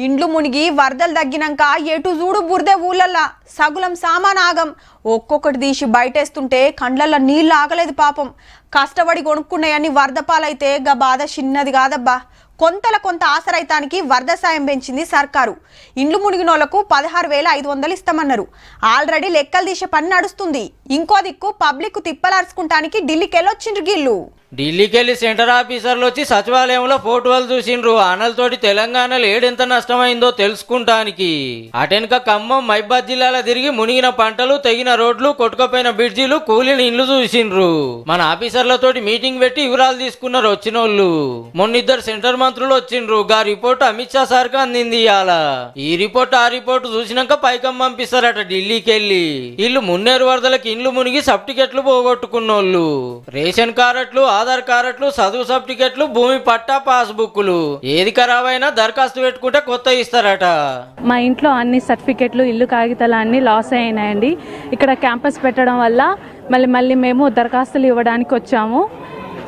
ఇండ్లు మునిగి వరదలు తగ్గినాక ఎటు చూడు బురదే ఊళ్ళల్లా సగులం సామాన్ ఆగం ఒక్కొక్కటి తీసి బయటేస్తుంటే కండ్లల్లో నీళ్లు ఆగలేదు పాపం కష్టపడి కొనుక్కున్నాయని వరద పాలైతే గా బాధ చిన్నది కాదబ్బా కొంత ఆసరైతానికి వరద సాయం పెంచింది సర్కారు ఇండ్లు మునిగినోళ్లకు 16,500 ఇస్తామన్నారు ఆల్రెడీ లెక్కలు తీసే పని నడుస్తుంది ఇంకో దిక్కు పబ్లిక్ తిప్పలార్చుకుంటానికి ఢిల్లీకి వెళ్ళొచ్చిండ్రు గిల్లు ఢిల్లీకి వెళ్ళి సెంటర్ ఆఫీసర్లు వచ్చి సచివాలయంలో ఫోటోలు చూసిండ్రు ఆనలతోటి తెలంగాణలో ఏడెంత నష్టమైందో తెలుసుకుంటానికి అటెనక ఖమ్మం మైబాద్ జిల్లాలో తిరిగి మునిగిన పంటలు తెగిన రోడ్లు కొట్టుకుపోయిన బ్రిడ్జిలు కూలిన ఇండ్లు చూసిండ్రు మన ఆఫీసర్లతోటి మీటింగ్ పెట్టి వివరాలు తీసుకున్నారు వచ్చినోళ్ళు మొన్నిద్దరు సెంటర్ మంత్రులు వచ్చిండ్రు గా రిపోర్ట్ అమిత్ షా సార్కి అందింది ఇవాళ ఈ రిపోర్ట్ ఆ రిపోర్ట్ చూసినాక పైకం పంపిస్తారట ఢిల్లీకి వెళ్ళి వీళ్ళు మున్నేరు వరదలకి ఇండ్లు మునిగి సబ్ టికెట్లు పోగొట్టుకున్నోళ్ళు రేషన్ కార్డులు ఆధార్ కార్డులు చదువు సర్టిఫికెట్లు భూమి పట్టా పాస్బుక్లు ఏది ఖరాబ్ అయినా దరఖాస్తు పెట్టుకుంటే కొత్త ఇస్తారట మా ఇంట్లో అన్ని సర్టిఫికెట్లు ఇల్లు కాగితాలు అన్ని లాస్ అయినాయండి ఇక్కడ క్యాంపస్ పెట్టడం వల్ల మళ్ళీ మేము దరఖాస్తులు ఇవ్వడానికి వచ్చాము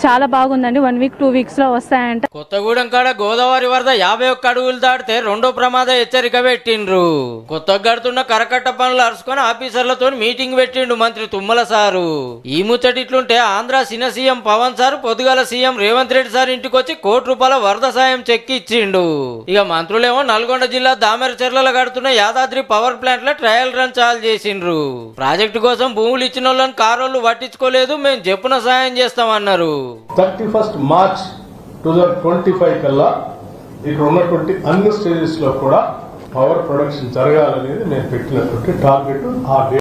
చాలా బాగుందండి 1 వీక్ 2 వీక్స్ లో వస్తాయంట కొత్తగూడెం కాడ గోదావరి వరద 51 అడుగులు దాటితే రెండో ప్రమాద హెచ్చరిక పెట్టిండ్రు కొత్తగా గడుతున్న కరకట్ట పనులు అరుచుకొని ఆఫీసర్లతో మీటింగ్ పెట్టిండు మంత్రి తుమ్మల సారు ఈ ముచ్చటిట్లుంటే ఆంధ్ర సిన సీఎం పవన్ సార్ పొద్దుగాల సీఎం రేవంత్ రెడ్డి సార్ ఇంటికి వచ్చి ₹1 కోటి వరద సాయం చెక్ ఇచ్చిండు ఇక మంత్రులేమో నల్గొండ జిల్లా దామెరచెర్లలో గడుతున్న యాదాద్రి పవర్ ప్లాంట్ లో ట్రయల్ రన్ చాలు చేసిండ్రు ప్రాజెక్టు కోసం భూములు ఇచ్చిన వాళ్ళని కారోళ్ళు పట్టించుకోలేదు మేము చెప్పున సాయం చేస్తామన్నారు 31st March 2025 కల్లా ఇక్కడ ఉన్నటువంటి అన్ని స్టేజెస్ లో కూడా పవర్ ప్రొడక్షన్ జరగాలనేది నేను పెట్టినటువంటి టార్గెట్ ఆ